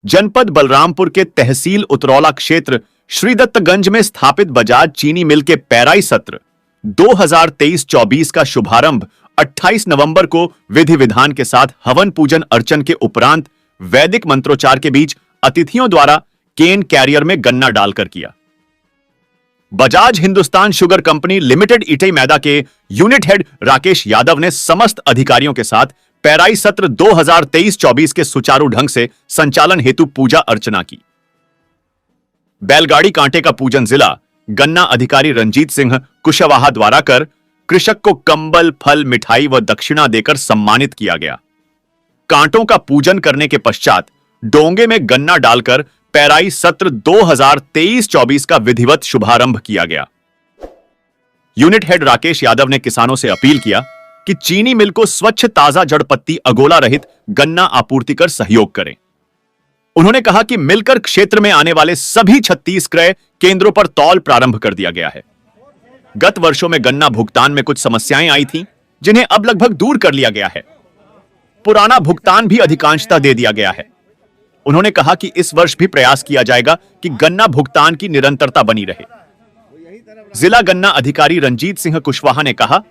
जनपद बलरामपुर के तहसील उतरौला क्षेत्र श्रीदत्तगंज में स्थापित बजाज चीनी मिल के पेराई सत्र 2023-24 का शुभारंभ 28 नवंबर को विधि विधान के साथ हवन पूजन अर्चन के उपरांत वैदिक मंत्रोच्चार के बीच अतिथियों द्वारा केन कैरियर में गन्ना डालकर किया। Bajaj Hindustan sugar company limited Itai Maida के यूनिट हेड राकेश यादव ने समस्त अधिकारियों के साथ पेराई सत्र 2023-24 के सुचारू ढंग से संचालन हेतु पूजा अर्चना की। बैलगाड़ी कांटे का पूजन जिला गन्ना अधिकारी रंजीत सिंह कुशवाहा द्वारा कर कृषक को कंबल, फल, मिठाई व दक्षिणा देकर सम्मानित किया गया। कांटों का पूजन करने के पश्चात डोंगे में गन्ना डालकर पेराई सत्र 2023-24 का विधिवत शुभारंभ किया गया। यूनिट हेड राकेश यादव ने किसानों से अपील किया कि चीनी मिल को स्वच्छ ताजा जड़ पत्ती अगोला रहित गन्ना आपूर्ति कर सहयोग करें। उन्होंने कहा कि मिलकर क्षेत्र में आने वाले सभी 36 क्रय केंद्रों पर तौल प्रारंभ कर दिया गया है। गत वर्षों में गन्ना भुगतान में कुछ समस्याएं आई थीं, जिन्हें अब लगभग दूर कर लिया गया है। पुराना भुगतान भी अधिकांशतः दे दिया गया है। उन्होंने कहा कि इस वर्ष भी प्रयास किया जाएगा कि गन्ना भुगतान की निरंतरता बनी रहे। जिला गन्ना अधिकारी रंजीत सिंह कुशवाहा ने कहा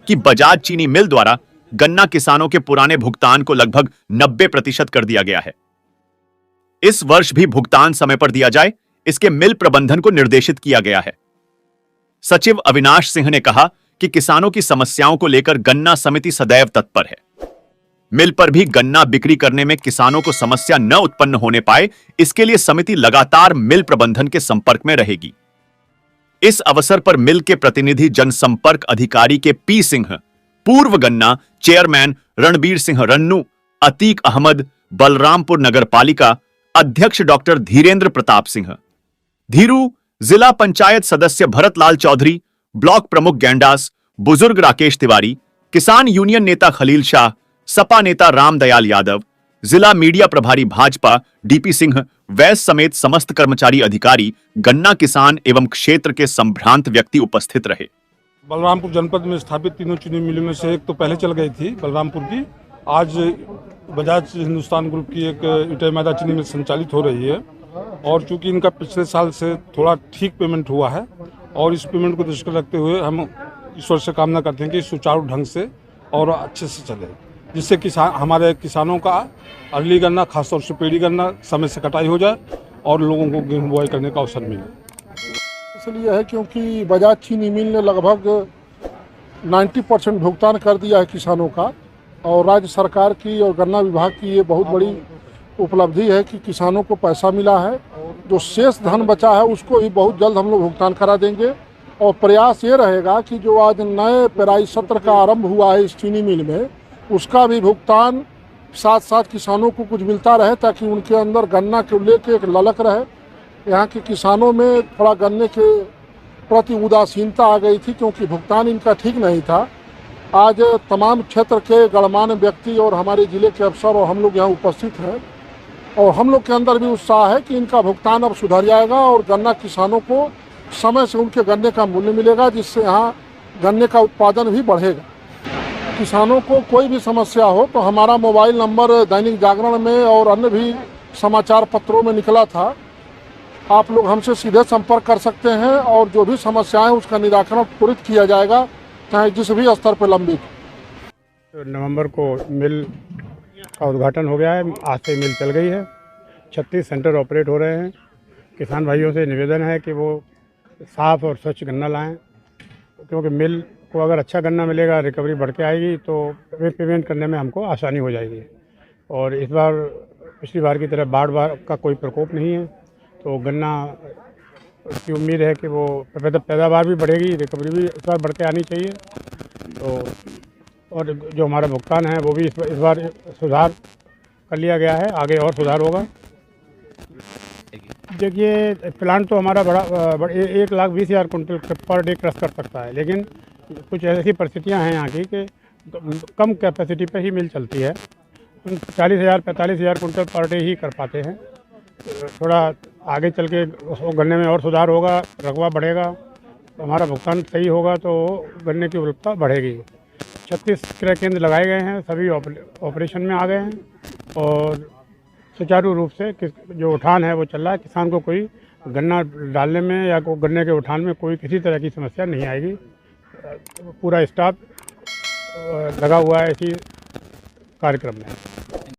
कि बजाज चीनी मिल द्वारा गन्ना किसानों के पुराने भुगतान को लगभग 90% कर दिया गया है। इस वर्ष भी भुगतान समय पर दिया जाए, इसके मिल प्रबंधन को निर्देशित किया गया है। सचिव अविनाश सिंह ने कहा कि किसानों की समस्याओं को लेकर गन्ना समिति सदैव तत्पर है। मिल पर भी गन्ना बिक्री करने में किसानों को समस्या न उत्पन्न होने पाए, इसके लिए समिति लगातार मिल प्रबंधन के संपर्क में रहेगी। इस अवसर पर मिल के प्रतिनिधि जनसंपर्क अधिकारी के पी सिंह, पूर्व गन्ना चेयरमैन रणबीर सिंह रन्नू, अतीक अहमद, बलरामपुर नगर पालिका अध्यक्ष डॉक्टर धीरेन्द्र प्रताप सिंह, धीरू, जिला पंचायत सदस्य भरतलाल चौधरी, ब्लॉक प्रमुख गैंडास, बुजुर्ग राकेश तिवारी, किसान यूनियन नेता खलील शाह, सपा नेता रामदयाल यादव, जिला मीडिया प्रभारी भाजपा डीपी सिंह, वैस समेत समस्त कर्मचारी अधिकारी, गन्ना किसान एवं क्षेत्र के संभ्रांत व्यक्ति उपस्थित रहे। बलरामपुर जनपद में स्थापित तीनों चीनी मिलों में से एक तो पहले चल गई थी बलरामपुर की। आज बजाज हिंदुस्तान ग्रुप की एक इटई मैदा चीनी मिल संचालित हो रही है और चूंकि इनका पिछले साल से थोड़ा ठीक पेमेंट हुआ है और इस पेमेंट को दृष्टि रखते हुए हम ईश्वर से कामना करते हैं कि सुचारू ढंग से और अच्छे से चले, जिससे हमारे किसानों का अगली गन्ना खासतौर से पेड़ी गन्ना समय से कटाई हो जाए और लोगों को गेहूं बुआई करने का अवसर मिले। इसलिए है क्योंकि बजाज चीनी मिल ने लगभग 90% भुगतान कर दिया है किसानों का और राज्य सरकार की और गन्ना विभाग की ये बहुत बड़ी उपलब्धि है कि किसानों को पैसा मिला है। जो शेष धन बचा है उसको भी बहुत जल्द हम लोग भुगतान करा देंगे और प्रयास ये रहेगा कि जो आज नए पेराई सत्र का आरंभ हुआ है इस चीनी मिल में, उसका भी भुगतान साथ साथ किसानों को कुछ मिलता रहे ताकि उनके अंदर गन्ना को लेकर एक ललक रहे। यहाँ के किसानों में थोड़ा गन्ने के प्रति उदासीनता आ गई थी क्योंकि भुगतान इनका ठीक नहीं था। आज तमाम क्षेत्र के गणमान्य व्यक्ति और हमारे ज़िले के अफसर और हम लोग यहाँ उपस्थित हैं और हम लोग के अंदर भी उत्साह है कि इनका भुगतान अब सुधर जाएगा और गन्ना किसानों को समय से उनके गन्ने का मूल्य मिलेगा, जिससे यहाँ गन्ने का उत्पादन भी बढ़ेगा। किसानों को कोई भी समस्या हो तो हमारा मोबाइल नंबर दैनिक जागरण में और अन्य भी समाचार पत्रों में निकला था। आप लोग हमसे सीधे संपर्क कर सकते हैं और जो भी समस्याएं उसका निराकरण त्वरित किया जाएगा, चाहे जिस भी स्तर पर लंबित। नवंबर को मिल का उद्घाटन हो गया है, आज से मिल चल गई है। 36 सेंटर ऑपरेट हो रहे हैं। किसान भाइयों से निवेदन है कि वो साफ़ और स्वच्छ गन्ना लाएं, क्योंकि मिल को अगर अच्छा गन्ना मिलेगा, रिकवरी बढ़ के आएगी तो पेमेंट करने में हमको आसानी हो जाएगी। और इस बार पिछली बार की तरह बाढ़ का कोई प्रकोप नहीं है, तो गन्ना की उम्मीद है कि वो पैदावार भी बढ़ेगी, रिकवरी भी इस बार बढ़ के आनी चाहिए। तो और जो हमारा भुगतान है वो भी इस बार सुधार कर लिया गया है, आगे और सुधार होगा। देखिए, प्लांट तो हमारा बड़ा 1,20,000 कुंटल पर डे क्रश कर सकता है, लेकिन कुछ ऐसी परिस्थितियां हैं यहाँ की कि कम कैपेसिटी पे ही मिल चलती है। 40,000-45,000 कुंटल पर डे ही कर पाते हैं। थोड़ा आगे चल के गन्ने में और सुधार होगा, रकबा बढ़ेगा, तो हमारा भुगतान सही होगा तो गन्ने की उपलब्धता बढ़ेगी। 36 क्रय केंद्र लगाए गए हैं, सभी ऑपरेशन में आ गए हैं और सुचारू रूप से जो उठान है वो चल रहा है। किसान को कोई गन्ना डालने में या गन्ने के उठान में कोई किसी तरह की समस्या नहीं आएगी। पूरा स्टाफ लगा हुआ है इसी कार्यक्रम में।